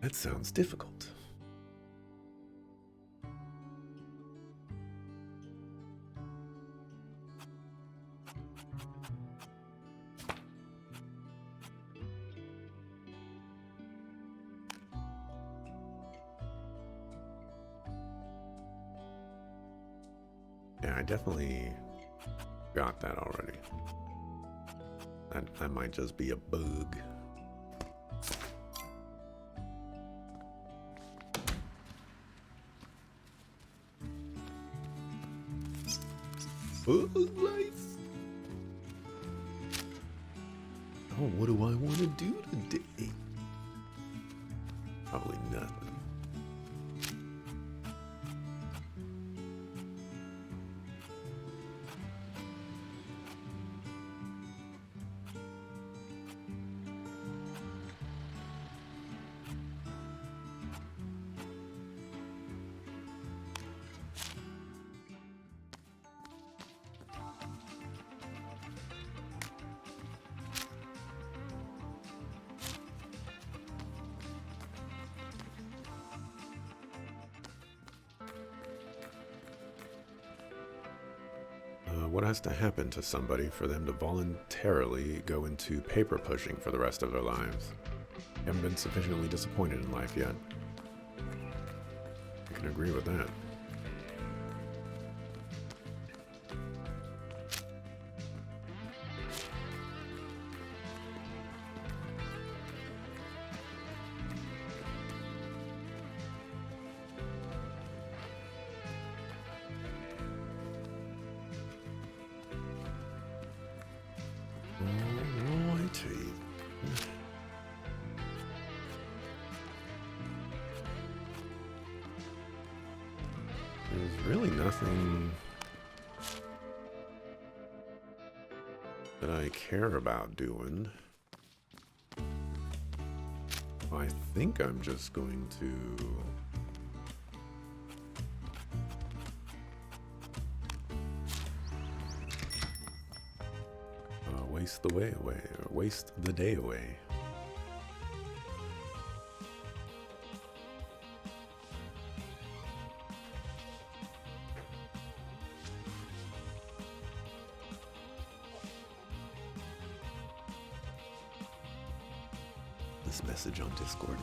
That sounds difficult. Yeah, I definitely got that already. That might just be a bug. Bug life. Oh, what do I want to do today? Probably nothing. What has to happen to somebody for them to voluntarily go into paper pushing for the rest of their lives? Haven't been sufficiently disappointed in life yet. I can agree with that. There's really nothing that I care about doing. I think I'm just going to waste the way away, or waste the day away. This message on Discord.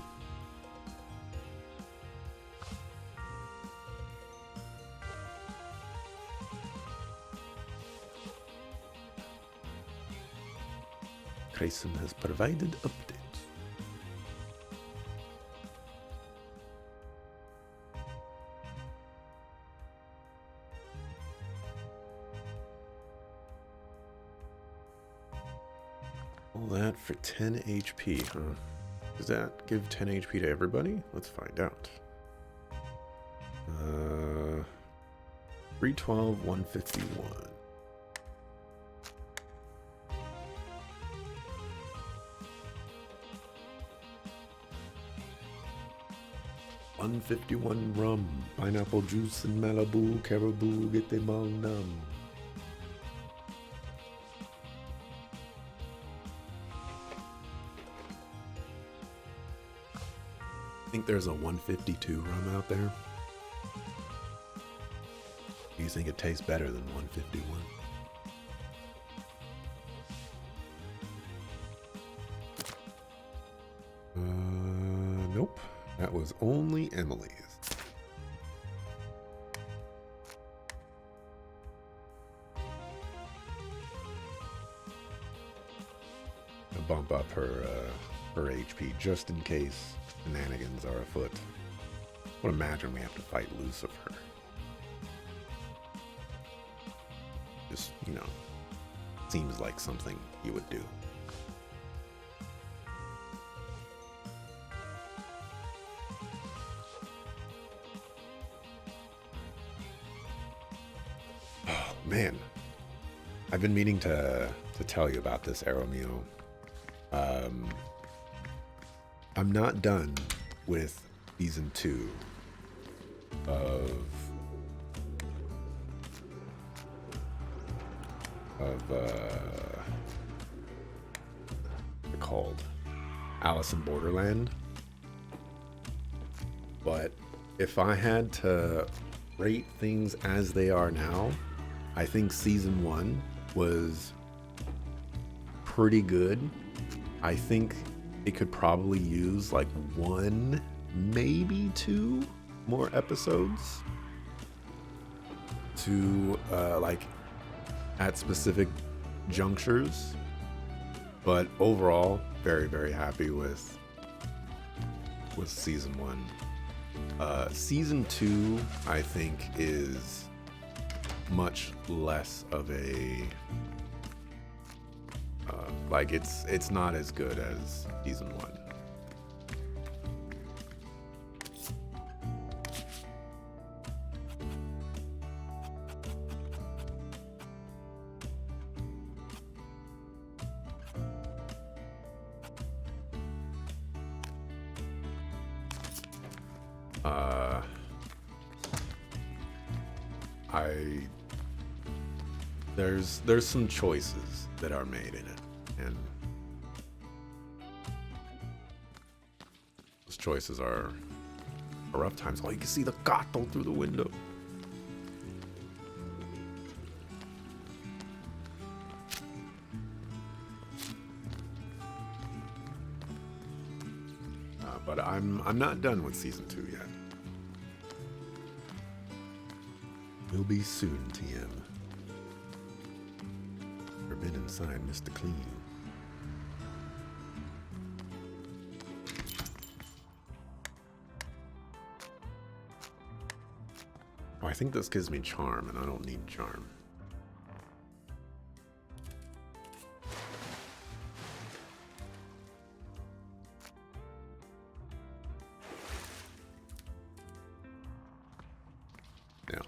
Grayson has provided updates. All that for 10 HP, huh? Does that give 10 HP to everybody? Let's find out. 312, 151. 151 rum, pineapple juice and Malibu, caribou, get them all numb. I think there's a 152 rum out there. Do you think it tastes better than 151? Nope. That was only Emily's. I'll bump up her HP just in case shenanigans are afoot. I would imagine we have to fight Lucifer. Just, you know, seems like something you would do. Oh, man. I've been meaning to tell you about this, Aeromio. I'm not done with season 2 of what's it called? Alice in Borderland. But if I had to rate things as they are now, I think season 1 was pretty good. I think it could probably use like 1, maybe 2 more episodes to like at specific junctures. But overall, very, very happy with season 1. Season 2, I think, is much less of a like it's not as good as season 1. There's some choices that are made in it, and those choices are rough times. Oh, you can see the gato through the window. But I'm not done with season 2 yet. Will be soon, TM. Forbidden sign, Mr. Clean. Oh, I think this gives me charm, and I don't need charm. Yeah.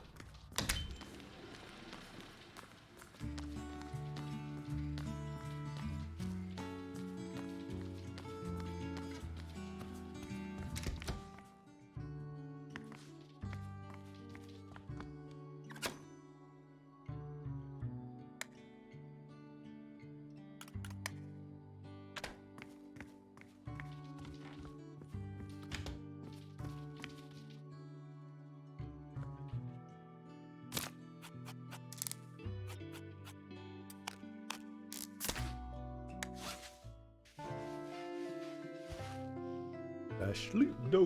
Sleep no.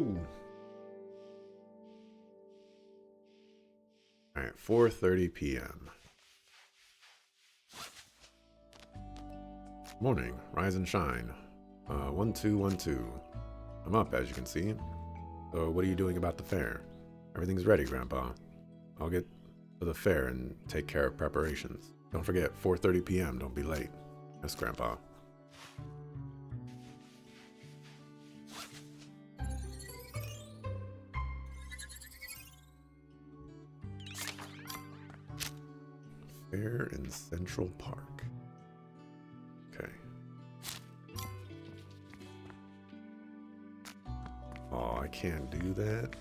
All right, 4:30 p.m. Morning, rise and shine. 1212. I'm up, as you can see. So, what are you doing about the fair? Everything's ready, Grandpa. I'll get to the fair and take care of preparations. Don't forget, 4:30 p.m. Don't be late. Yes, Grandpa. Fair in Central Park. Okay. Oh, I can't do that.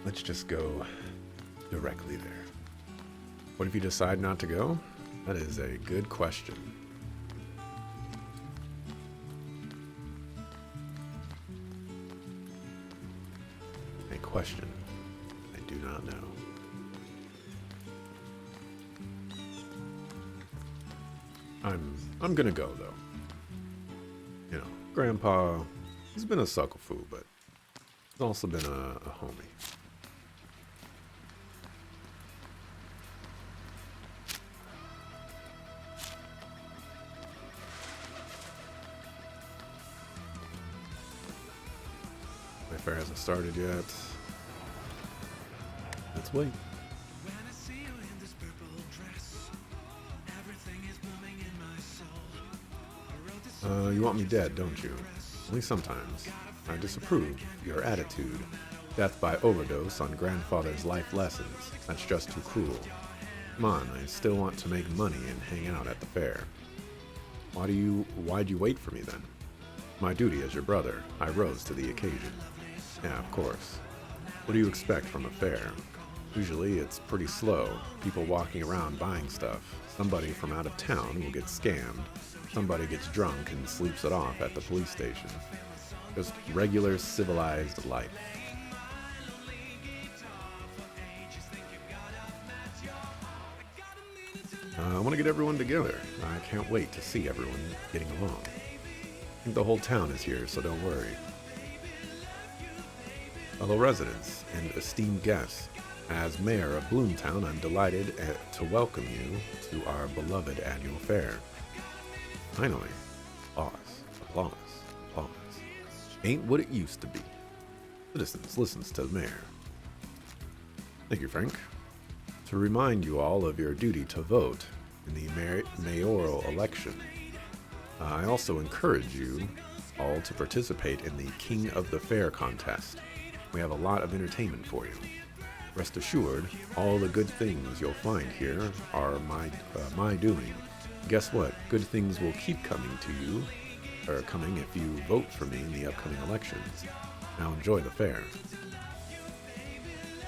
Let's just go directly there. What if you decide not to go? That is a good question. A question I do not know. I'm gonna go though. You know, Grandpa, he's been a suckle fool, but he's also been a homie. My fair hasn't started yet. Let's wait. You want me dead, don't you? Only sometimes. I disapprove your attitude. Death by overdose on grandfather's life lessons. That's just too cruel. Come on, I still want to make money and hang out at the fair. Why'd you wait for me then? My duty as your brother, I rose to the occasion. Yeah, of course. What do you expect from a fair? Usually it's pretty slow, people walking around buying stuff. Somebody from out of town will get scammed. Somebody gets drunk and sleeps it off at the police station. Just regular civilized life. I want to get everyone together. I can't wait to see everyone getting along. I think the whole town is here, so don't worry. Fellow residents and esteemed guests, as mayor of Bloomtown, I'm delighted to welcome you to our beloved annual fair. Finally, applause, applause, applause. Ain't what it used to be. Citizens listens to the mayor. Thank you, Frank. To remind you all of your duty to vote in the mayoral election, I also encourage you all to participate in the King of the Fair contest. We have a lot of entertainment for you. Rest assured, all the good things you'll find here are my doing. Guess what? Good things will keep coming to you, or coming if you vote for me in the upcoming elections. Now enjoy the fair.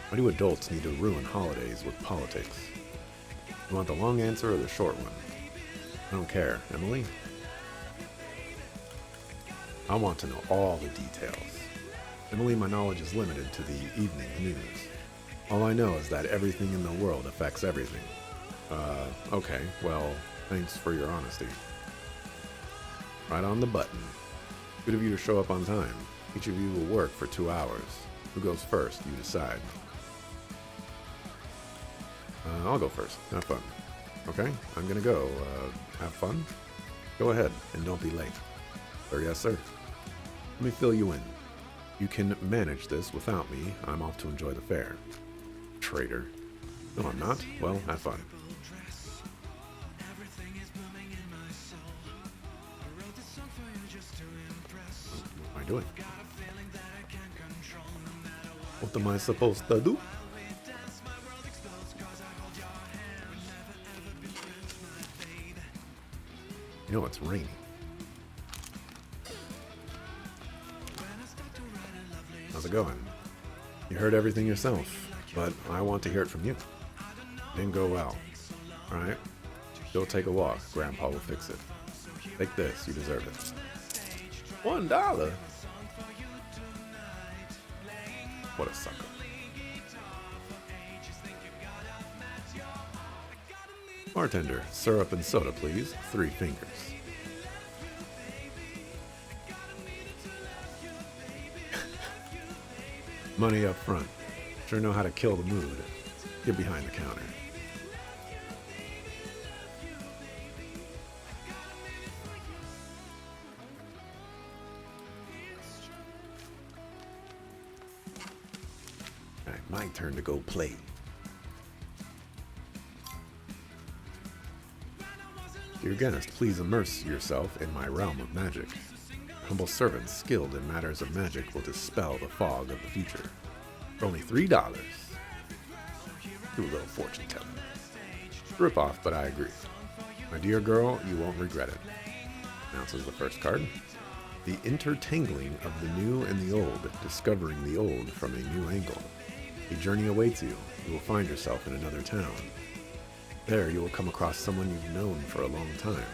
Why do adults need to ruin holidays with politics? You want the long answer or the short one? I don't care. Emily? I want to know all the details. Emily, my knowledge is limited to the evening news. All I know is that everything in the world affects everything. Okay, well, thanks for your honesty. Right on the button. Good of you to show up on time. Each of you will work for 2 hours. Who goes first? You decide. I'll go first. Have fun. Okay, I'm gonna go. Have fun? Go ahead, and don't be late. Sir, yes, sir. Let me fill you in. You can manage this without me. I'm off to enjoy the fair. Traitor. No, I'm not. Well, have fun. What am I doing? What am I supposed to do? You know it's raining. How's it going? You heard everything yourself, but I want to hear it from you. Didn't go well. Alright? Go take a walk. Grandpa will fix it. Take this. You deserve it. $1? What a sucker. Bartender, syrup and soda, please. 3 fingers. Money up front. Sure know how to kill the mood. Get behind the counter. Alright, my turn to go play. Dear guest, please immerse yourself in my realm of magic. Humble servants skilled in matters of magic will dispel the fog of the future. For only $3. Do a little fortune telling. Rip off, but I agree. My dear girl, you won't regret it. Announces the first card. The intertangling of the new and the old, discovering the old from a new angle. A journey awaits you. You will find yourself in another town. There you will come across someone you've known for a long time.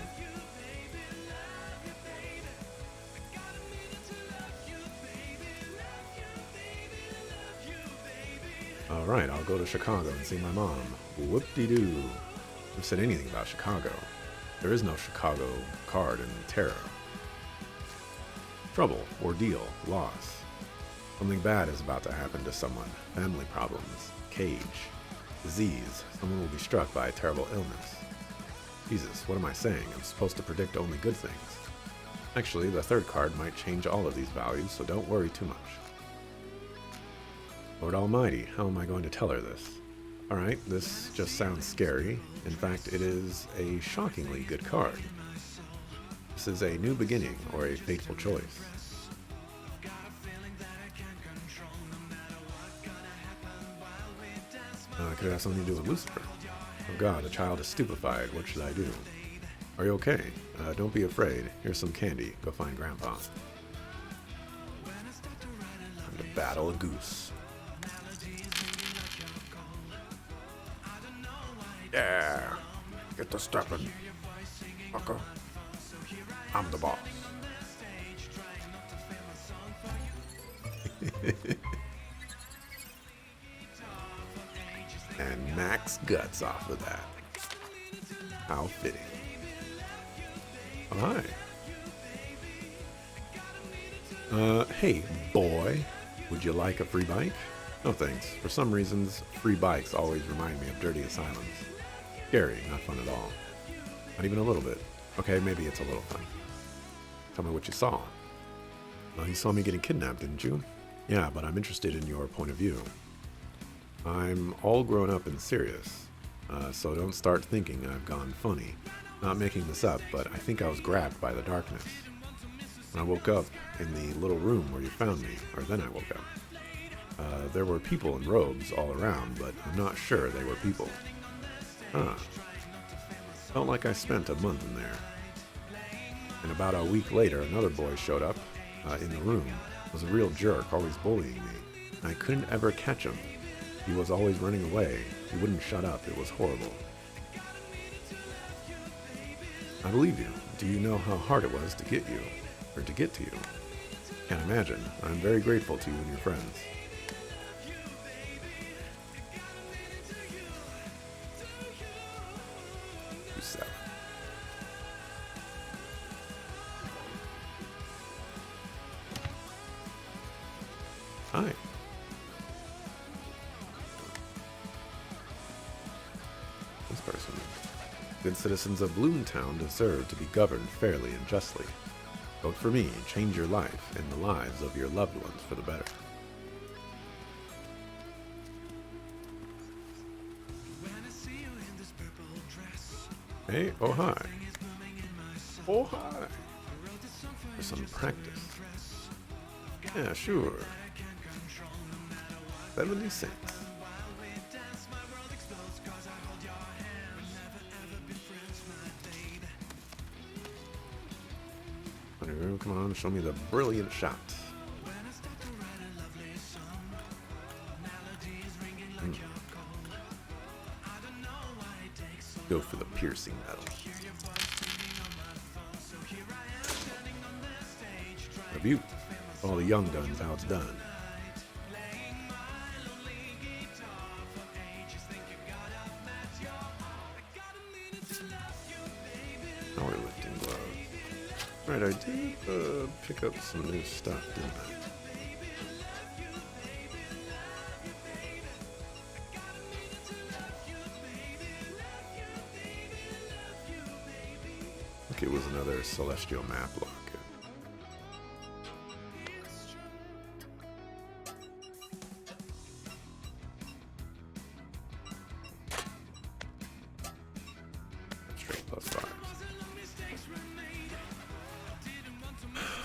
Alright, I'll go to Chicago and see my mom. Whoop-de-doo. Who said anything about Chicago? There is no Chicago card in tarot. Trouble, ordeal, loss. Something bad is about to happen to someone. Family problems, cage, disease. Someone will be struck by a terrible illness. Jesus, what am I saying? I'm supposed to predict only good things. Actually, the third card might change all of these values, so don't worry too much. Lord Almighty, how am I going to tell her this? Alright, this just sounds scary. In fact, it is a shockingly good card. This is a new beginning, or a fateful choice. Could it have something to do with Lucifer? Oh God, the child is stupefied. What should I do? Are you okay? Don't be afraid. Here's some candy. Go find Grandpa. Time to battle a goose. Yeah! Get the stepping. Fucker. I'm the boss. And Max guts off of that. How fitting. Oh, hi. Hey, boy. Would you like a free bike? No thanks. For some reasons, free bikes always remind me of dirty asylums. Scary, not fun at all. Not even a little bit. Okay, maybe it's a little fun. Tell me what you saw. You saw me getting kidnapped, didn't you? Yeah, but I'm interested in your point of view. I'm all grown up and serious, so don't start thinking I've gone funny. Not making this up, but I think I was grabbed by the darkness. When I woke up in the little room where you found me, or then I woke up, there were people in robes all around, but I'm not sure they were people. Felt like I spent a month in there. And about a week later, another boy showed up in the room. Was a real jerk, always bullying me. I couldn't ever catch him. He was always running away. He wouldn't shut up. It was horrible. I believe you. Do you know how hard it was to get you? Or to get to you? Can't imagine. I'm very grateful to you and your friends. Hi. This person. Good citizens of Bloomtown deserve to be governed fairly and justly. Vote for me, change your life and the lives of your loved ones for the better. Hey, oh hi. Oh hi. For some practice. Yeah, sure. 70 cents. Come on, show me the brilliant shot. Go for the piercing metal. Rebuke. All the young guns outdone. Powerlifting glove. Right, I did pick up some new stuff, didn't I? I think it was another celestial map locket.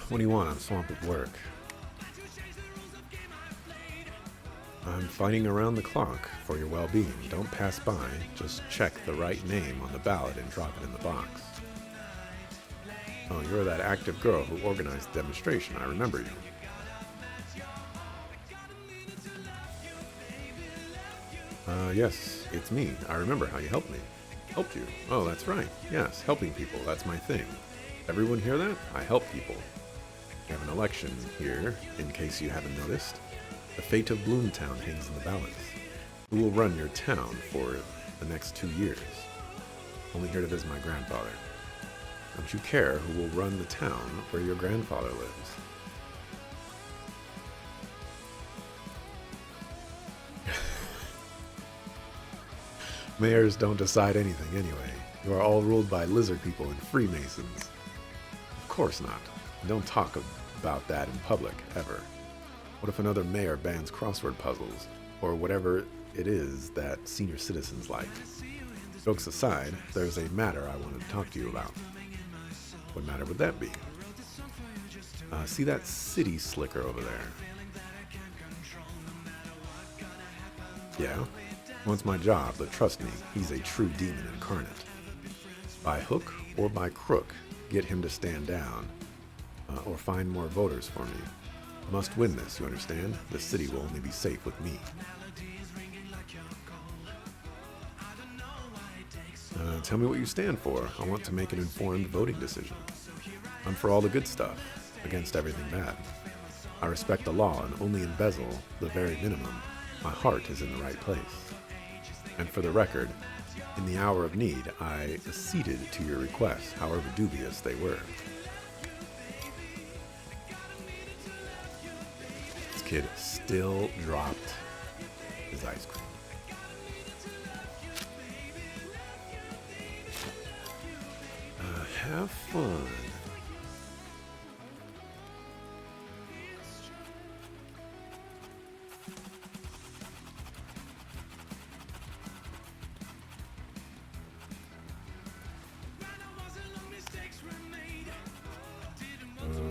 What do you want? I'm swamped with work. I'm fighting around the clock for your well-being. Don't pass by. Just check the right name on the ballot and drop it in the box. Oh, you're that active girl who organized the demonstration. I remember you. Yes, it's me. I remember how you helped me. Helped you? Oh, that's right. Yes, helping people. That's my thing. Everyone hear that? I help people. We have an election here, in case you haven't noticed. The fate of Bloomtown hangs in the balance. Who will run your town for the next 2 years? Only here to visit my grandfather. Don't you care who will run the town where your grandfather lives? Mayors don't decide anything anyway. You are all ruled by lizard people and Freemasons. Of course not. Don't talk about that in public, ever. What if another mayor bans crossword puzzles, or whatever it is that senior citizens like? Jokes aside, there's a matter I wanted to talk to you about. What matter would that be? See that city slicker over there? Yeah? Wants my job, but trust me, he's a true demon incarnate. By hook or by crook, get him to stand down, or find more voters for me. Must win this, you understand? The city will only be safe with me. Tell me what you stand for. I want to make an informed voting decision. I'm for all the good stuff, against everything bad. I respect the law and only embezzle the very minimum. My heart is in the right place. And for the record, in the hour of need, I acceded to your requests, however dubious they were. This kid still dropped his ice cream. Have fun.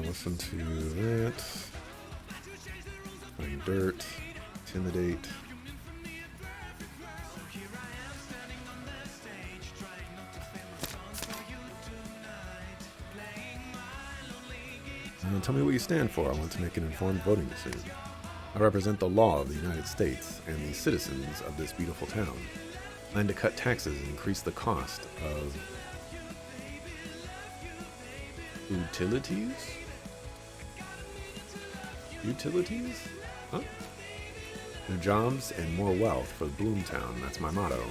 Listen to that. Find dirt. Intimidate. Tell me what you stand for. I want to make an informed voting decision. I represent the law of the United States and the citizens of this beautiful town. I plan to cut taxes and increase the cost of utilities? Utilities? Huh? New jobs and more wealth for Bloomtown. That's my motto.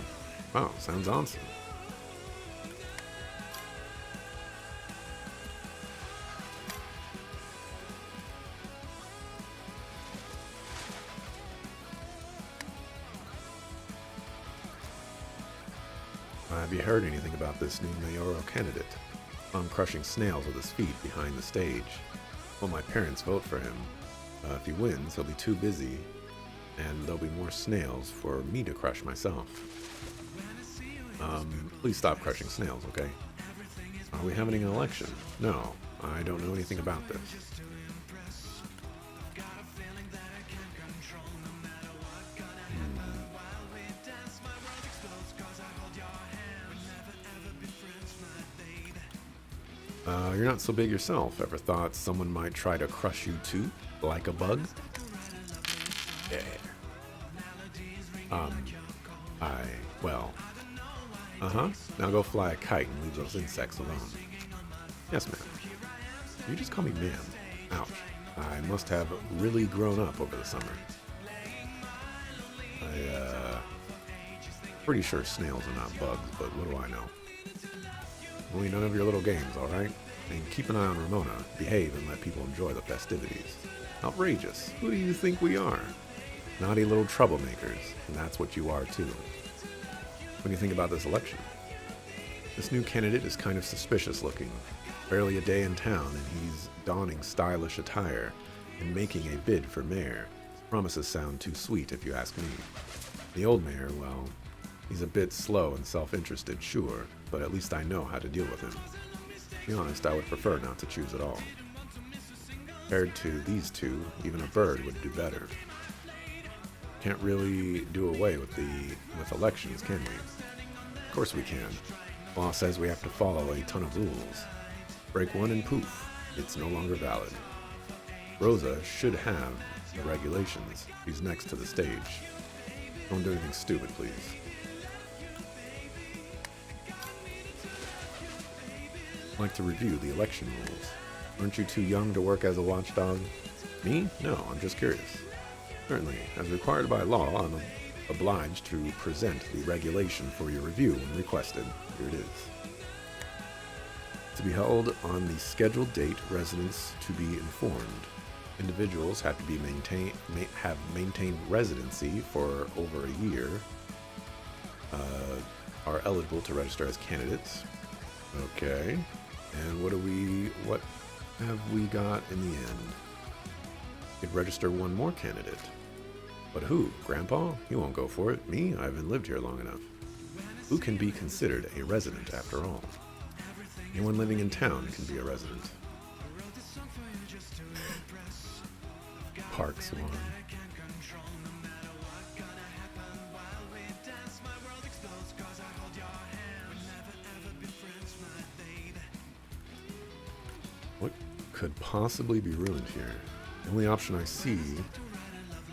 Wow, sounds awesome. Have you heard anything about this new mayoral candidate? I'm crushing snails with his feet behind the stage. Will my parents vote for him? If he wins, he'll be too busy, and there'll be more snails for me to crush myself. Please stop crushing snails, okay? Are we having an election? No, I don't know anything about this. You're not so big yourself. Ever thought someone might try to crush you too? Like a bug? Yeah. Now go fly a kite and leave those insects alone. Yes, ma'am. You just call me ma'am. Ouch. I must have really grown up over the summer. Pretty sure snails are not bugs, but what do I know? Only none of your little games, alright? And keep an eye on Ramona. Behave and let people enjoy the festivities. Outrageous. Who do you think we are? Naughty little troublemakers. And that's what you are, too. What do you think about this election? This new candidate is kind of suspicious looking. Barely a day in town, and he's donning stylish attire and making a bid for mayor. Promises sound too sweet, if you ask me. The old mayor, well, he's a bit slow and self-interested, sure, but at least I know how to deal with him. To be honest, I would prefer not to choose at all. Compared to these two, even a bird would do better. Can't really do away with elections, can we? Of course we can. Law says we have to follow a ton of rules. Break one and poof, it's no longer valid. Rosa should have the regulations. She's next to the stage. Don't do anything stupid, please. I'd like to review the election rules. Aren't you too young to work as a watchdog? Me? No, I'm just curious. Certainly, as required by law, I'm obliged to present the regulation for your review when requested. Here it is. To be held on the scheduled date, residents to be informed. Individuals have to be have maintained residency for over a year. Are eligible to register as candidates. Okay. And what have we got in the end? Could register one more candidate. But who? Grandpa? He won't go for it. Me? I haven't lived here long enough. Who can be considered a resident after all? Anyone living in town can be a resident. Park Swan. could possibly be ruined here? The only option I see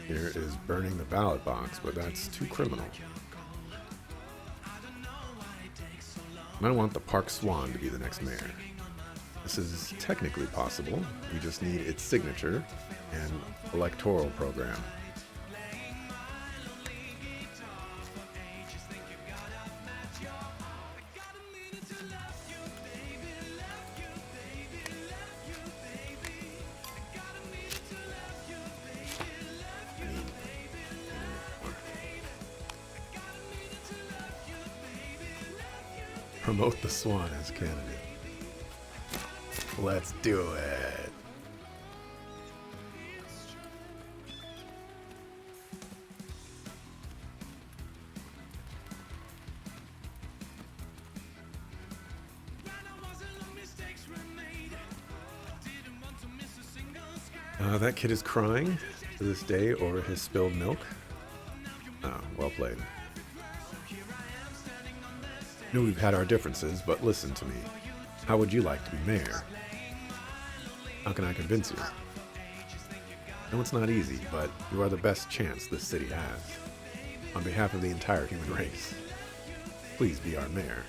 here is burning the ballot box, but that's too criminal. And I want the Park Swan to be the next mayor. This is technically possible. We just need its signature and electoral program. Promote the Swan as candidate. Let's do it. That kid is crying to this day over his spilled milk. Oh, well played. I know we've had our differences, but listen to me. How would you like to be mayor? How can I convince you? No, it's not easy, but you are the best chance this city has. On behalf of the entire human race, please be our mayor.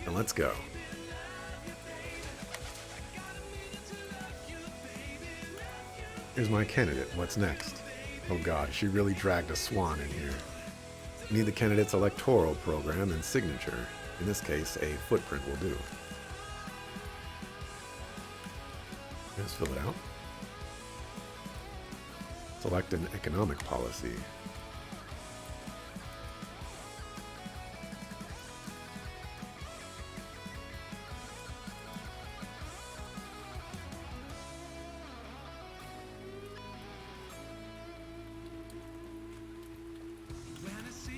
And let's go. Here's my candidate. What's next? Oh god, she really dragged a swan in here. We need the candidate's electoral program and signature. In this case, a footprint will do. Let's fill it out. Select an economic policy.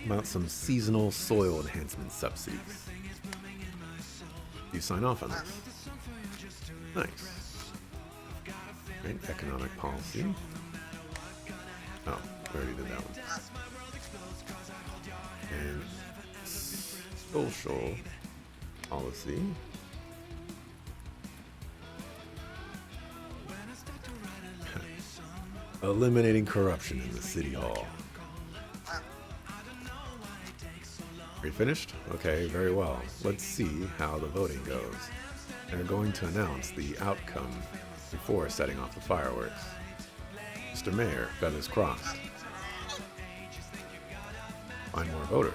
About some seasonal soil enhancement subsidies. You sign off on this. Nice. Right, economic policy. Oh, we already did that one. And social policy. Eliminating corruption in the city hall. Are you finished? Okay, very well. Let's see how the voting goes. They're going to announce the outcome before setting off the fireworks. Mr. Mayor, feathers crossed. Find more voters.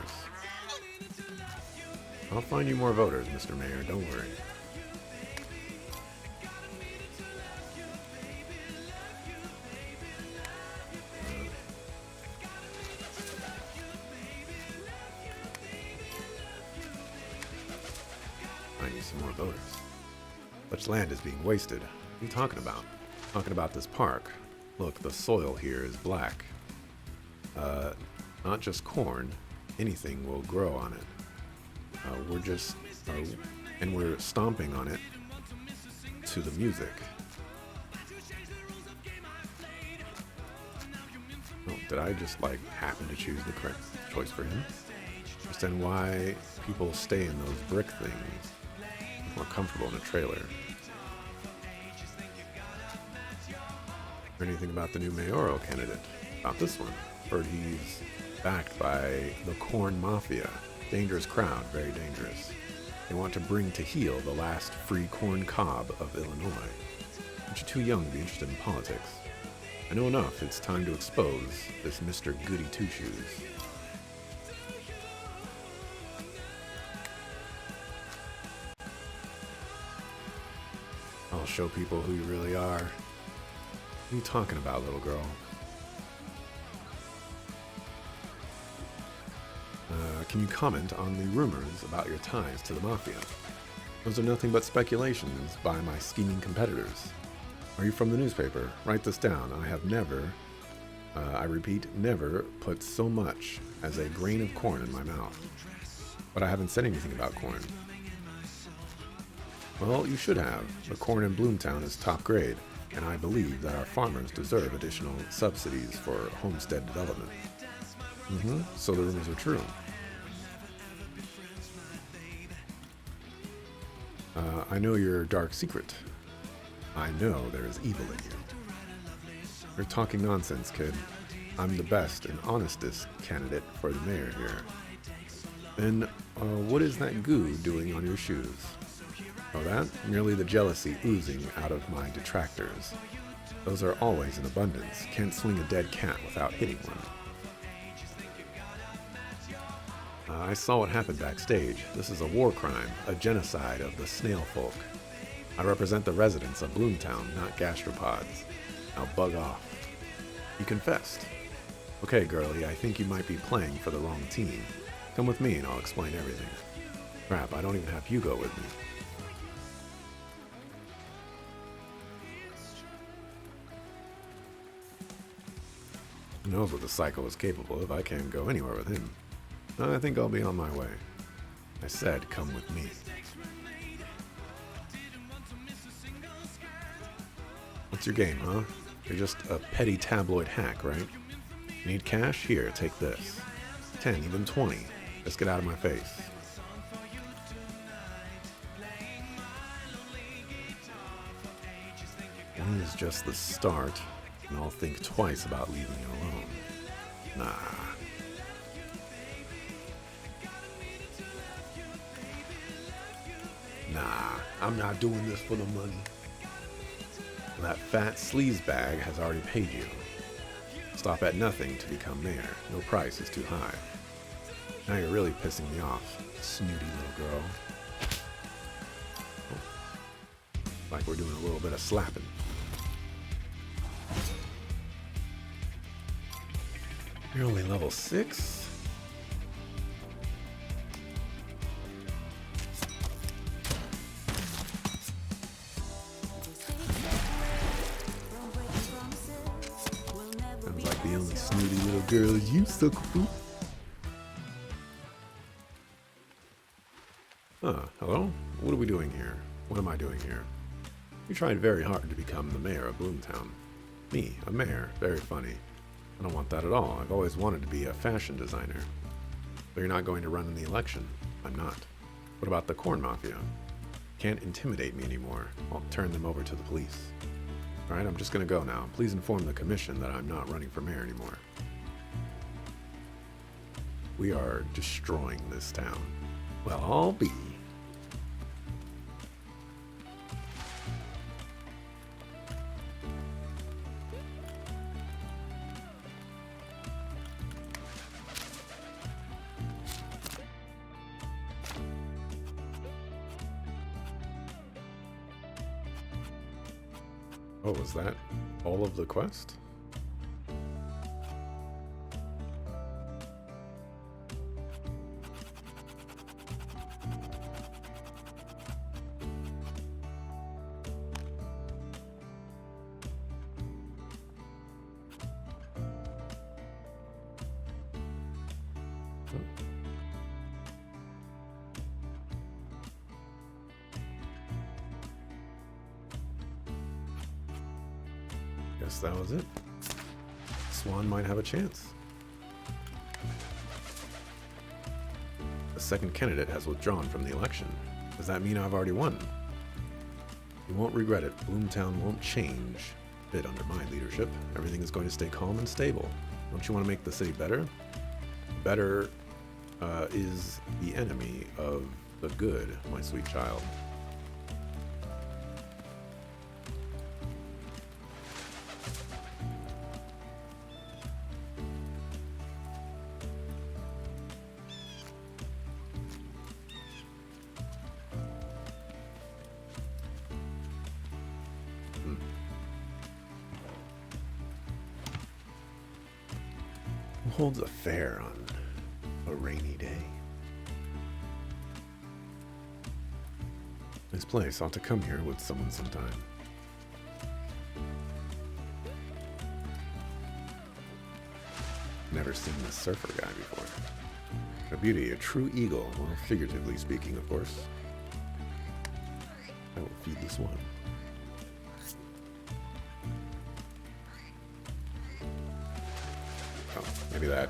I'll find you more voters, Mr. Mayor, don't worry. I need some more voters. Much land is being wasted. What are you talking about? Talking about this park. Look, the soil here is black. Not just corn. Anything will grow on it. And we're stomping on it to the music. Oh, did I just happen to choose the correct choice for him? Understand why people stay in those brick things. More comfortable in a trailer. Or anything about the new mayoral candidate? About this one. Heard he's backed by the Corn Mafia. Dangerous crowd, very dangerous. They want to bring to heel the last free corn cob of Illinois. But you're too young to be interested in politics. I know enough, it's time to expose this Mr. Goody Two-Shoes. I'll show people who you really are. What are you talking about, little girl? Can you comment on the rumors about your ties to the Mafia? Those are nothing but speculations by my scheming competitors. Are you from the newspaper? Write this down. I have never, I repeat, never put so much as a grain of corn in my mouth. But I haven't said anything about corn. Well, you should have. The corn in Bloomtown is top grade, and I believe that our farmers deserve additional subsidies for homestead development. So the rumors are true. I know your dark secret. I know there is evil in you. You're talking nonsense, kid. I'm the best and honestest candidate for the mayor here. Then, what is that goo doing on your shoes? Oh, that? Merely the jealousy oozing out of my detractors. Those are always in abundance. Can't swing a dead cat without hitting one. I saw what happened backstage. This is a war crime, a genocide of the snail folk. I represent the residents of Bloomtown, not gastropods. Now bug off. You confessed. Okay, girlie, I think you might be playing for the wrong team. Come with me and I'll explain everything. Crap, I don't even have Hugo with me. Who knows what the psycho is capable of? I can't go anywhere with him. I think I'll be on my way. I said, come with me. What's your game, huh? You're just a petty tabloid hack, right? You need cash? Here, take this. 10, even 20. Just get out of my face. One is just the start, and I'll think twice about leaving you alone. Nah. Nah, I'm not doing this for the money. That fat sleazebag has already paid you. Stop at nothing to become mayor. No price is too high. Now you're really pissing me off, snooty little girl. Oh. Like we're doing a little bit of slapping. You're only level 6? Sounds like the only snooty little girl you suck for. Hello? What are we doing here? What am I doing here? You tried very hard to become the mayor of Bloomtown. Me, a mayor, very funny. I don't want that at all. I've always wanted to be a fashion designer. But you're not going to run in the election. I'm not. What about the corn mafia? Can't intimidate me anymore. I'll turn them over to the police. Alright, I'm just gonna go now. Please inform the commission that I'm not running for mayor anymore. We are destroying this town. Well, I'll be. Oh, was that all of the quest? Guess that was it. Swan might have a chance. The second candidate has withdrawn from the election. Does that mean I've already won? You won't regret it. Bloomtown won't change a bit under my leadership. Everything is going to stay calm and stable. Don't you want to make the city better? Better is the enemy of the good, my sweet child. Who holds a fair on a rainy day? This place ought to come here with someone sometime. Never seen this surfer guy before. A beauty, a true eagle, well, figuratively speaking, of course. I will feed this one. Oh, maybe that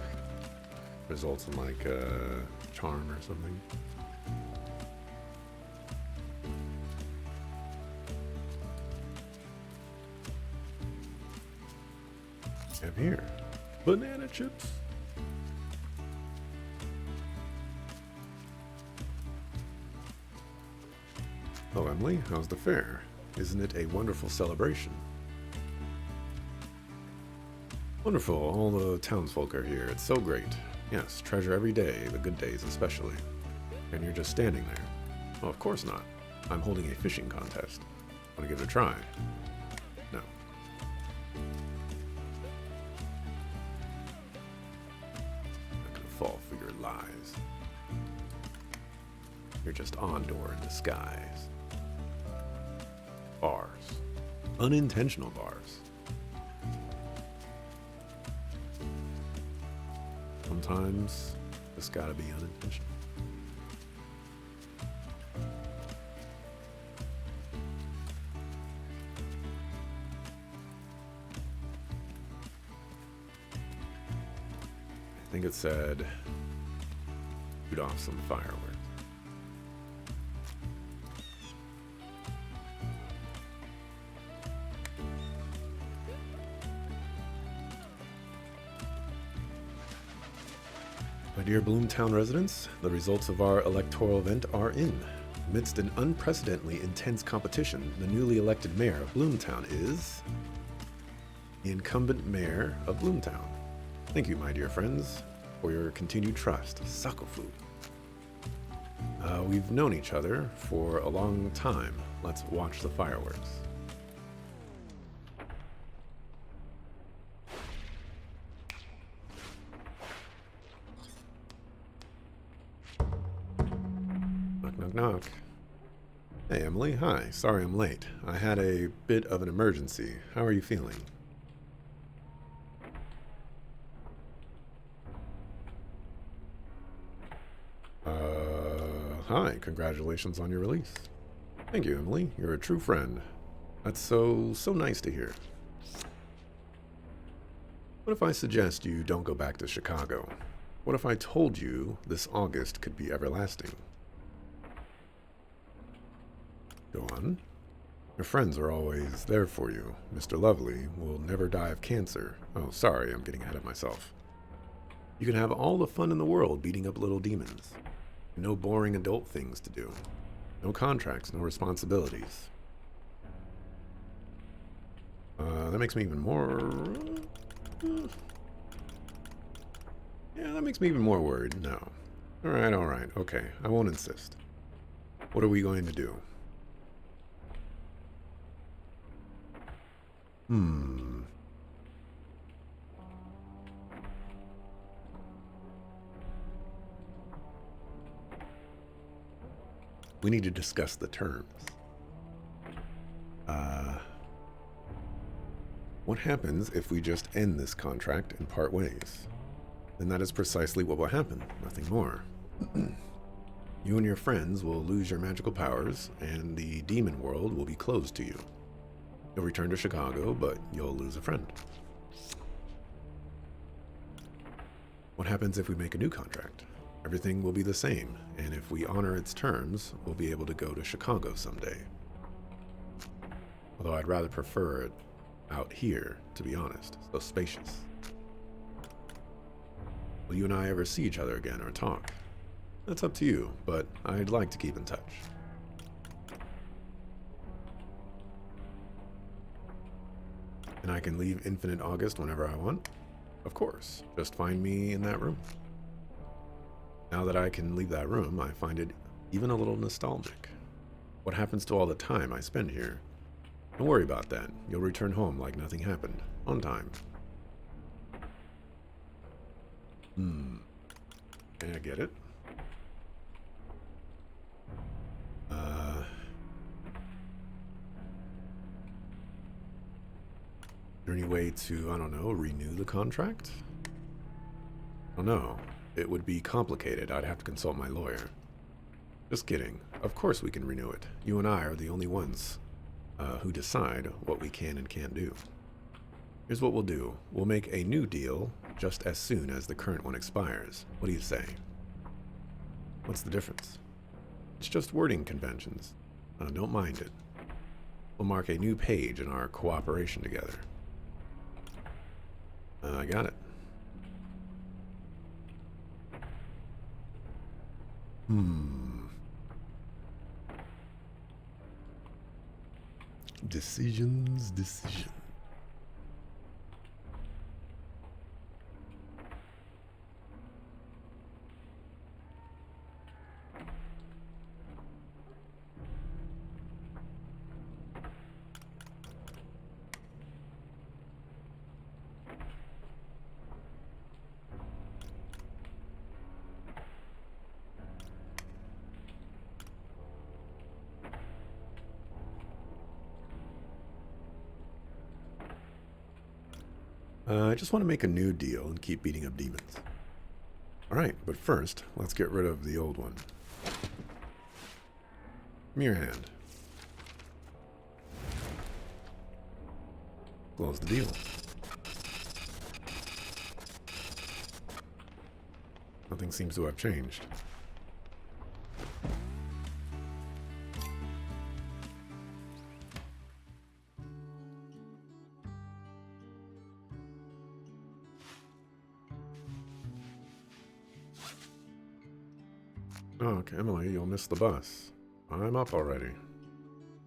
results in like a charm or something. have here? Banana chips. Oh, Emily, how's the fair? Isn't it a wonderful celebration? Wonderful, all the townsfolk are here. It's so great. Yes, treasure every day, the good days especially. And you're just standing there. Well, of course not. I'm holding a fishing contest. Want to give it a try? No. Not gonna fall for your lies. You're just Ondor in disguise. Bars. Unintentional bars. Sometimes it's gotta be unintentional. I think it said shoot off some fireworks. My dear Bloomtown residents, the results of our electoral event are in. Amidst an unprecedentedly intense competition, the newly elected mayor of Bloomtown is the incumbent mayor of Bloomtown. Thank you, my dear friends, for your continued trust. Sakofu. We've known each other for a long time. Let's watch the fireworks. Knock, knock, knock. Hey, Emily. Hi. Sorry I'm late. I had a bit of an emergency. How are you feeling? Hi. Congratulations on your release. Thank you, Emily. You're a true friend. That's so nice to hear. What if I suggest you don't go back to Chicago? What if I told you this August could be everlasting? Go on. Your friends are always there for you. Mr. Lovely will never die of cancer. Oh, sorry, I'm getting ahead of myself. You can have all the fun in the world beating up little demons. No boring adult things to do. No contracts, no responsibilities. That makes me even more... Yeah, that makes me even more worried. No. Alright, okay. I won't insist. What are we going to do? We need to discuss the terms. What happens if we just end this contract and part ways? Then that is precisely what will happen, nothing more. You and your friends will lose your magical powers, and the demon world will be closed to you. You'll return to Chicago, but you'll lose a friend. What happens if we make a new contract? Everything will be the same, and if we honor its terms, we'll be able to go to Chicago someday. Although I'd rather prefer it out here, to be honest. So spacious. Will you and I ever see each other again or talk? That's up to you, but I'd like to keep in touch. And I can leave Infinite August whenever I want? Of course. Just find me in that room. Now that I can leave that room, I find it even a little nostalgic. What happens to all the time I spend here? Don't worry about that. You'll return home like nothing happened. On time. I get it. Is there any way to, I don't know, renew the contract? I don't know. It would be complicated. I'd have to consult my lawyer. Just kidding. Of course we can renew it. You and I are the only ones who decide what we can and can't do. Here's what we'll do. We'll make a new deal just as soon as the current one expires. What do you say? What's the difference? It's just wording conventions. Don't mind it. We'll mark a new page in our cooperation together. I got it. Decisions. I just want to make a new deal and keep beating up demons. Alright, but first, let's get rid of the old one. Give me your hand. Close the deal. Nothing seems to have changed. Oh, okay, Emily, you'll miss the bus. I'm up already.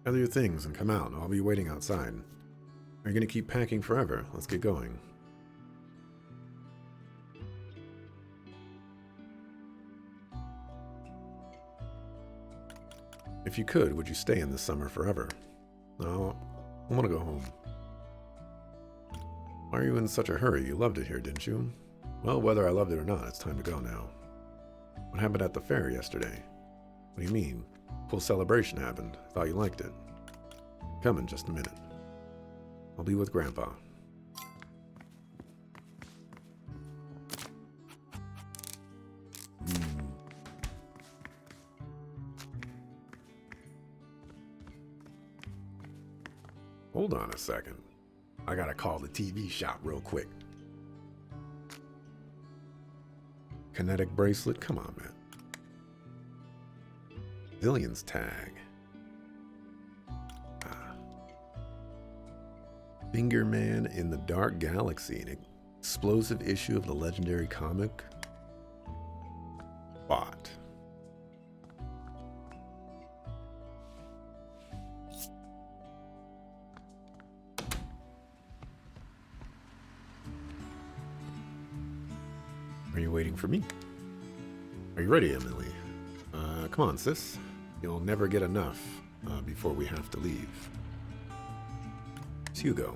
Gather your things and come out. I'll be waiting outside. Are you going to keep packing forever? Let's get going. If you could, would you stay in this summer forever? No, I want to go home. Why are you in such a hurry? You loved it here, didn't you? Well, whether I loved it or not, it's time to go now. What happened at the fair yesterday? What do you mean? Full celebration happened. I thought you liked it. Come in just a minute. I'll be with Grandpa. Hold on a second. I gotta call the TV shop real quick. Kinetic bracelet? Come on, man. Zillion's tag. Finger Man in the Dark Galaxy, an explosive issue of the legendary comic. What? Are you waiting for me? Are you ready, Emily? Come on, sis. You'll never get enough before we have to leave. It's Hugo.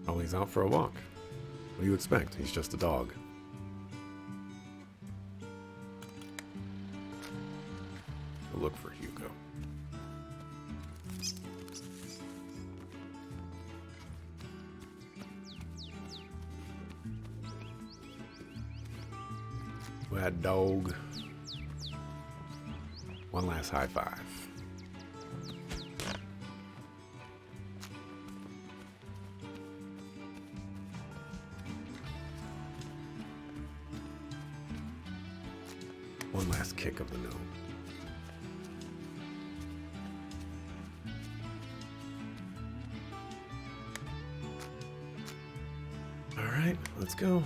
Oh, he's out for a walk. What do you expect? He's just a dog. We'll look for Hugo. Bad dog. One last high five. One last kick of the nose. All right, let's go.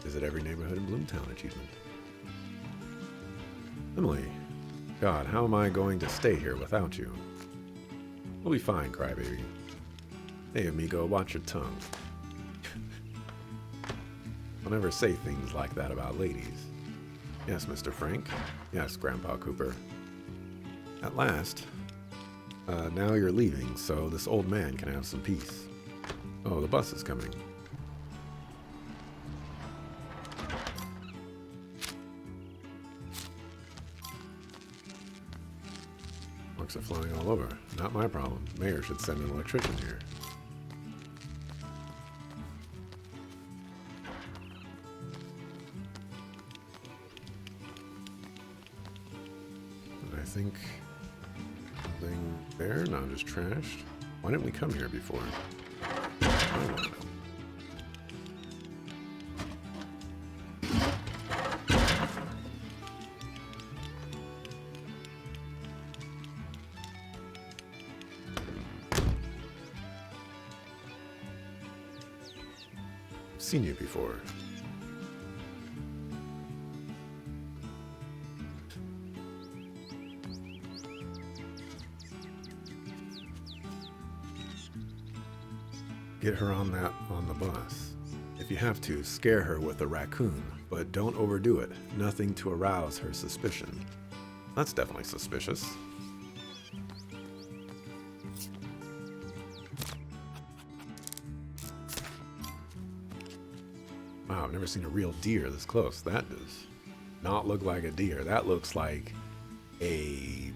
Visit every neighborhood in Bloomtown achievement. Emily, God, how am I going to stay here without you? We'll be fine, crybaby. Hey, amigo, watch your tongue. Don't ever say things like that about ladies. Yes, Mr. Frank. Yes, Grandpa Cooper. At last. Now you're leaving, so this old man can have some peace. Oh, the bus is coming. Marks are flying all over. Not my problem. Mayor should send an electrician here. I think something there, not just trashed. Why didn't we come here before? I don't know. seen you before. Get her on the bus. If you have to, scare her with a raccoon, but don't overdo it. Nothing to arouse her suspicion. That's definitely suspicious. Wow, I've never seen a real deer this close. That does not look like a deer. That looks like a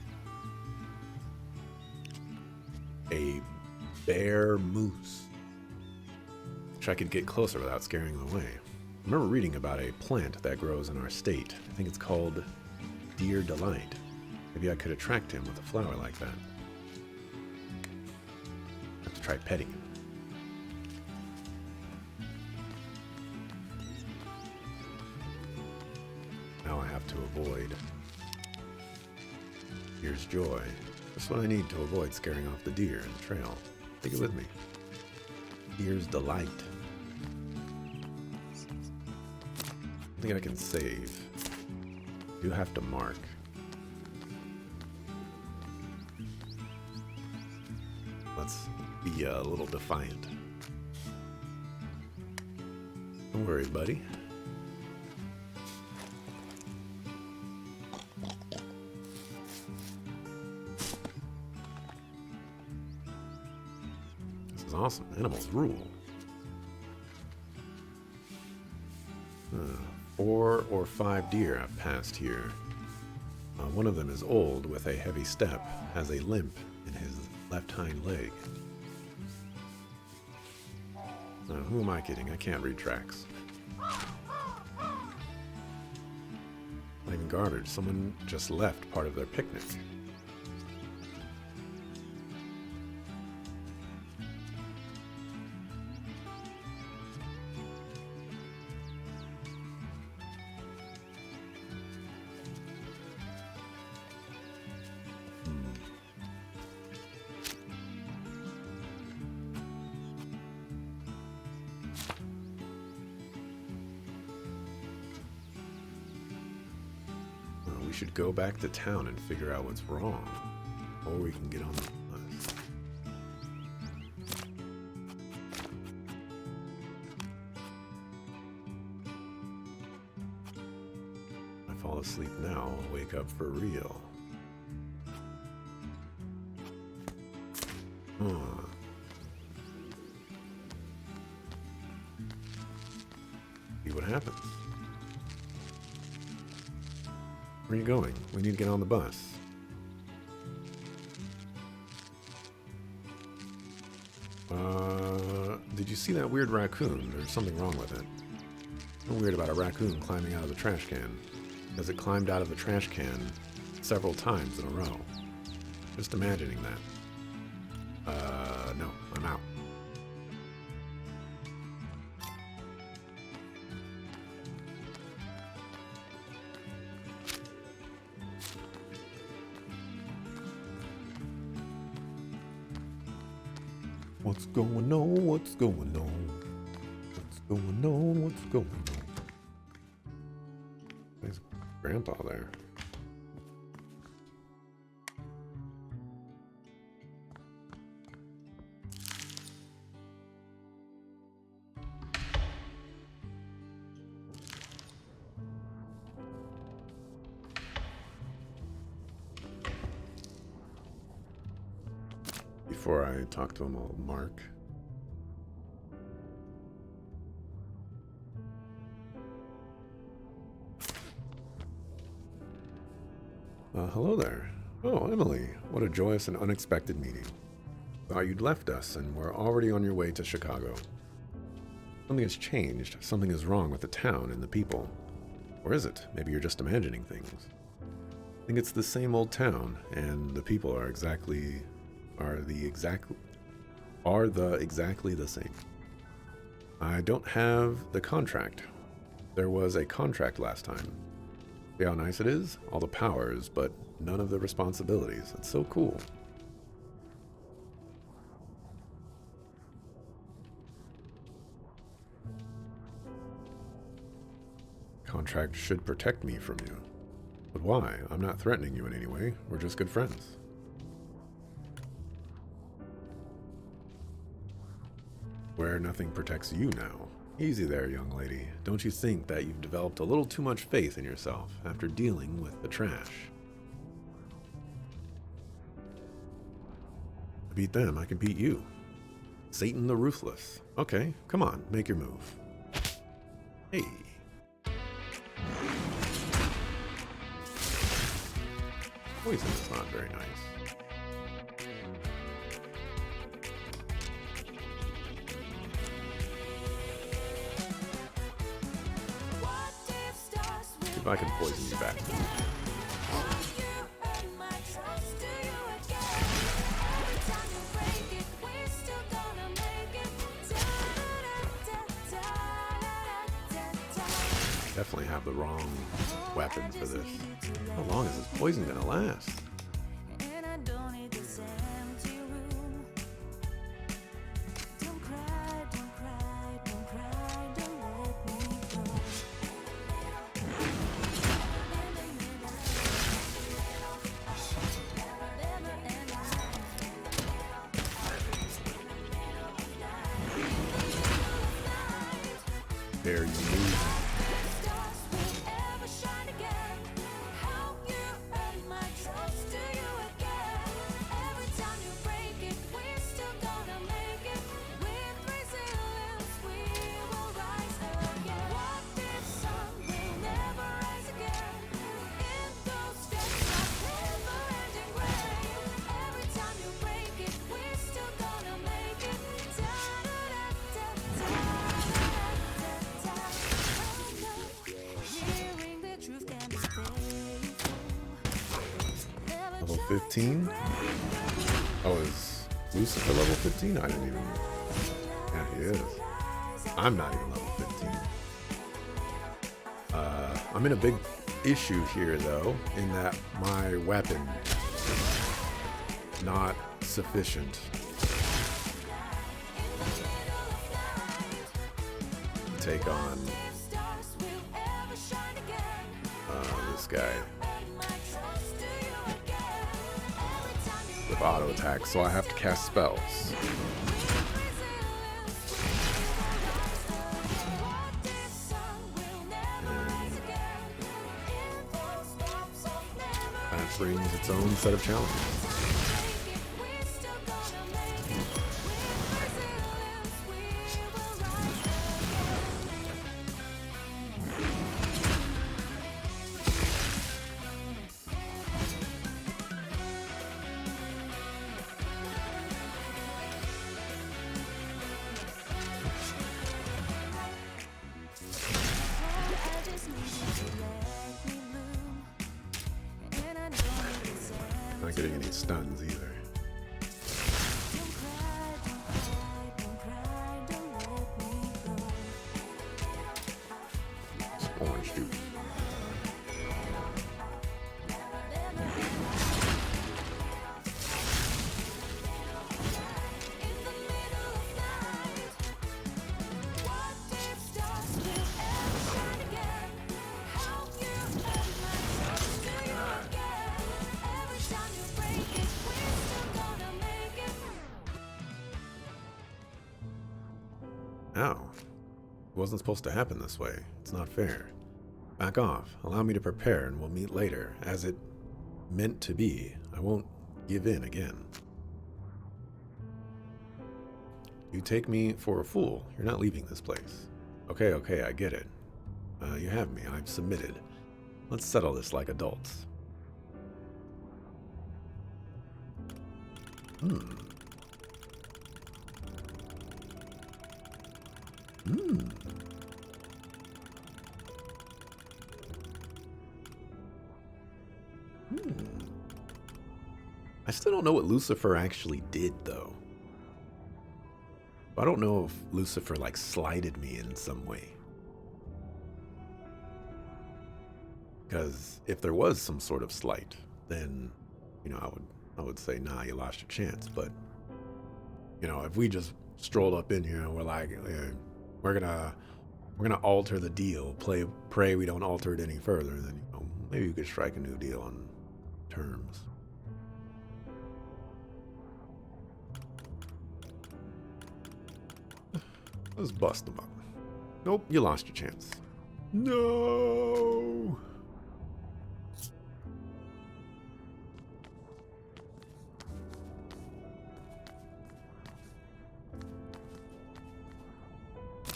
bear moose. Wish I could get closer without scaring them away. I remember reading about a plant that grows in our state. I think it's called Deer Delight. Maybe I could attract him with a flower like that. Have to try petting him. Now I have to avoid Deer's Joy. That's what I need to avoid scaring off the deer in the trail. Take it with me. Deer's Delight. I think I can save. You have to mark. Let's be a little defiant. Don't worry, buddy. This is awesome. Animals rule. 4 or 5 deer have passed here. One of them is old with a heavy step, has a limp in his left hind leg. Who am I kidding? I can't read tracks. Not even garbage. Someone just left part of their picnic. We should go back to town and figure out what's wrong, or we can get on the bus. I fall asleep now, I'll wake up for real. See what happens. Where are you going? We need to get on the bus. Did you see that weird raccoon? There's something wrong with it. What's weird about a raccoon climbing out of the trash can? Because it climbed out of the trash can several times in a row. Just imagining that. No, I'm out. What's going on? What's going on? What's going on? What's going on? There's Grandpa there. Before I talk to him, I'll mark. Hello there. Oh, Emily. What a joyous and unexpected meeting. Thought you'd left us and were already on your way to Chicago. Something has changed. Something is wrong with the town and the people. Or is it? Maybe you're just imagining things. I think it's the same old town, and the people are exactly the same. I don't have the contract. There was a contract last time. See how nice it is? All the powers, but none of the responsibilities. It's so cool. Contract should protect me from you. But why? I'm not threatening you in any way. We're just good friends. Where nothing protects you now. Easy there, young lady. Don't you think that you've developed a little too much faith in yourself after dealing with the trash? To beat them, I can beat you. Satan the Ruthless. Okay, come on, make your move. Hey. Poison is not very nice. See if I can poison you back. Definitely have the wrong weapon for this. How long is this poison gonna last? There you move. Level 15? Oh, is Lucifer level 15? I didn't even... Yeah, he is. I'm not even level 15. I'm in a big issue here, though, in that my weapon is not sufficient to take on this guy with auto attack, so I have to cast spells. And that brings its own set of challenges. Not getting any stuns either. It's orange juice. Ow. It wasn't supposed to happen this way. It's not fair. Back off. Allow me to prepare and we'll meet later. As it meant to be. I won't give in again. You take me for a fool. You're not leaving this place. Okay, I get it. You have me. I've submitted. Let's settle this like adults. I still don't know what Lucifer actually did, though. I don't know if Lucifer, like, slighted me in some way. Because if there was some sort of slight, then, you know, I would say, nah, you lost your chance. But, you know, if we just strolled up in here and we're like, we're gonna we're gonna alter the deal. Pray we don't alter it any further. And then maybe you could strike a new deal on terms. Let's bust them up. Nope, you lost your chance. No.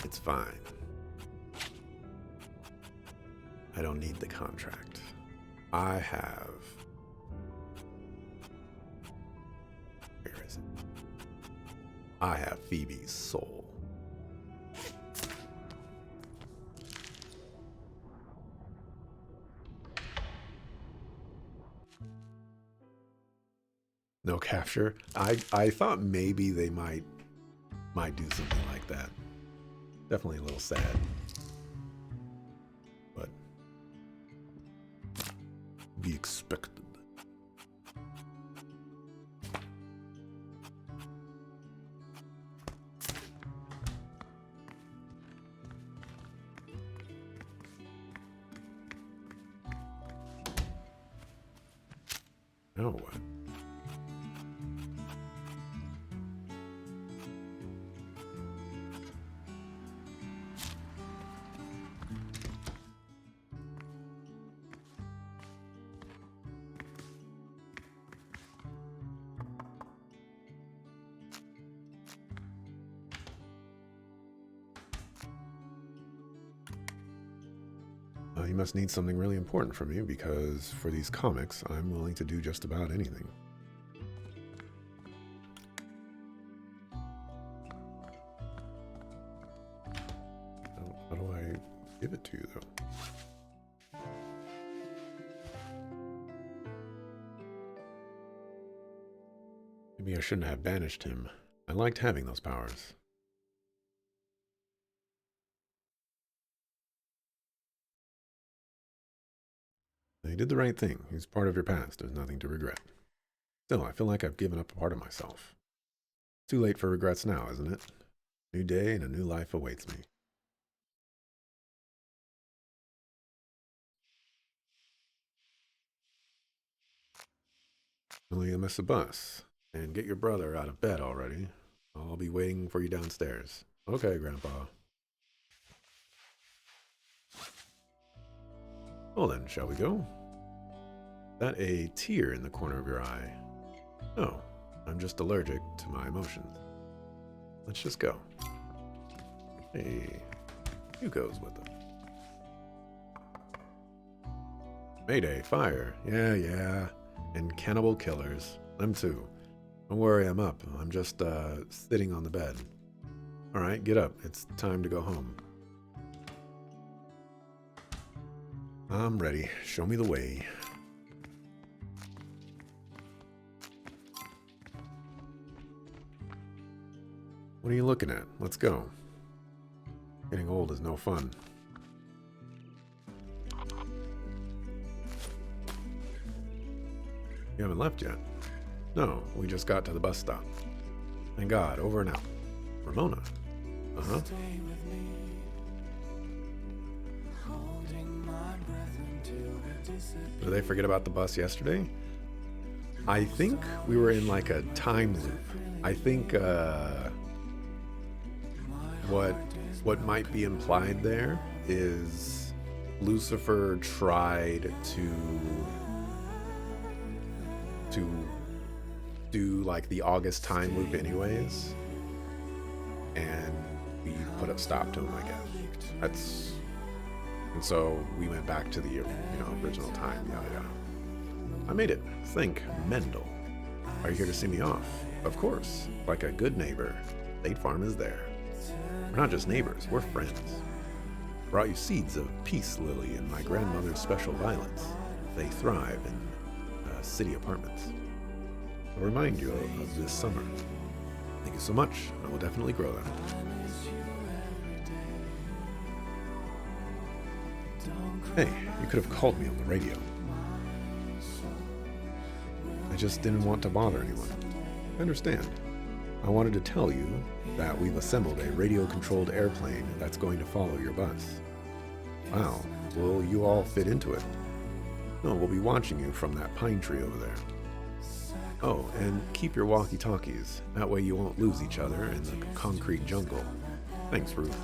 It's fine. I don't need the contract. I have... Where is it? I have Phoebe's soul. No capture. I thought maybe they might do something like that. Definitely a little sad. But be expected. Now what? You must need something really important from you, because for these comics, I'm willing to do just about anything. How do I give it to you, though? Maybe I shouldn't have banished him. I liked having those powers. You did the right thing. He's part of your past. There's nothing to regret. Still, I feel like I've given up a part of myself. Too late for regrets now, isn't it? New day and a new life awaits me. Well, you miss a bus. And get your brother out of bed already. I'll be waiting for you downstairs. Okay, Grandpa. Well then, shall we go? That a tear in the corner of your eye? No, I'm just allergic to my emotions. Let's just go. Hey, Hugo's with them. Mayday, fire. Yeah. And cannibal killers. Them too. Don't worry, I'm up. I'm just sitting on the bed. Alright, get up. It's time to go home. I'm ready. Show me the way. What are you looking at? Let's go. Getting old is no fun. You haven't left yet. No, we just got to the bus stop. Thank God, over and out. Ramona. Uh-huh. Did they forget about the bus yesterday? I think we were in like a time loop. I think what might be implied there is Lucifer tried to do like the August time loop anyways, and we put a stop to him, I guess. And so we went back to the original time. Yeah. I made it. Think, Mendel. Are you here to see me off? Of course. Like a good neighbor, State Farm is there. We're not just neighbors, we're friends. Brought you seeds of peace lily and my grandmother's special violets. They thrive in city apartments. I'll remind you of this summer. Thank you so much. I will definitely grow them. Hey, you could have called me on the radio. I just didn't want to bother anyone. I understand. I wanted to tell you that we've assembled a radio-controlled airplane that's going to follow your bus. Wow, will you all fit into it? No, we'll be watching you from that pine tree over there. Oh, and keep your walkie-talkies. That way you won't lose each other in the concrete jungle. Thanks, Ruth.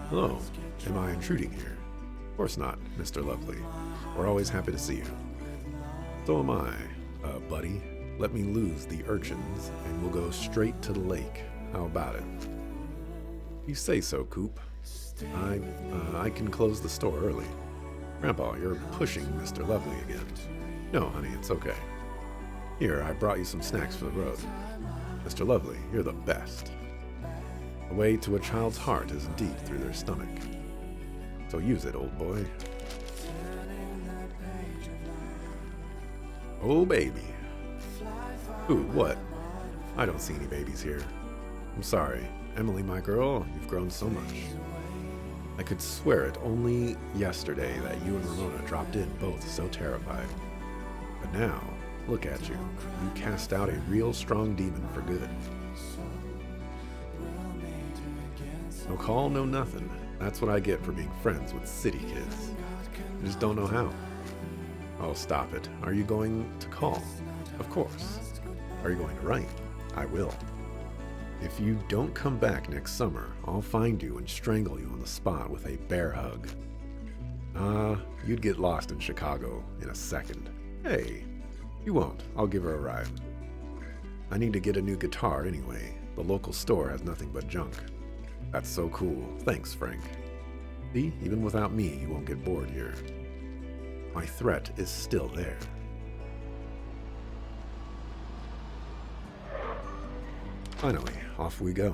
Hello, am I intruding here? Of course not, Mr. Lovely. We're always happy to see you. So am I, buddy. Let me lose the urchins, and we'll go straight to the lake. How about it? You say so, Coop. I can close the store early. Grandpa, you're pushing Mr. Lovely again. No, honey, it's okay. Here, I brought you some snacks for the road. Mr. Lovely, you're the best. The way to a child's heart is deep through their stomach. So use it, old boy. Oh, baby. Ooh, what? I don't see any babies here. I'm sorry. Emily, my girl, you've grown so much. I could swear it only yesterday that you and Ramona dropped in both so terrified. But now, look at you. You cast out a real strong demon for good. No call, no nothing. That's what I get for being friends with city kids. I just don't know how. Oh, stop it. Are you going to call? Of course. Are you going to write? I will. If you don't come back next summer, I'll find you and strangle you on the spot with a bear hug. You'd get lost in Chicago in a second. Hey, you won't. I'll give her a ride. I need to get a new guitar anyway. The local store has nothing but junk. That's so cool. Thanks, Frank. See, even without me, you won't get bored here. My threat is still there. Finally, off we go.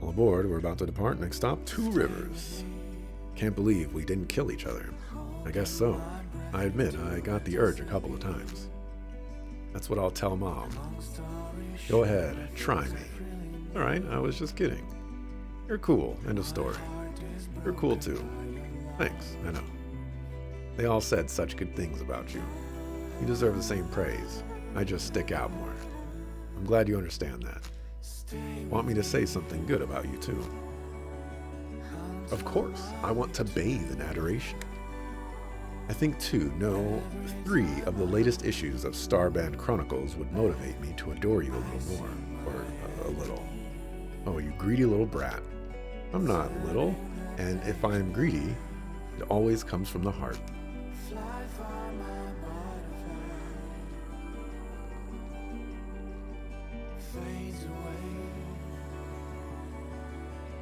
All aboard, we're about to depart. Next stop, Two Rivers. Can't believe we didn't kill each other. I guess so. I admit, I got the urge a couple of times. That's what I'll tell Mom. Go ahead, try me. Alright, I was just kidding. You're cool, end of story. You're cool too. Thanks, I know. They all said such good things about you. You deserve the same praise. I just stick out more. I'm glad you understand that. Want me to say something good about you too? Of course, I want to bathe in adoration. I think too, no, 3 of the latest issues of Starband Chronicles would motivate me to adore you a little more, or a little. Oh, you greedy little brat. I'm not little, and if I am greedy, it always comes from the heart.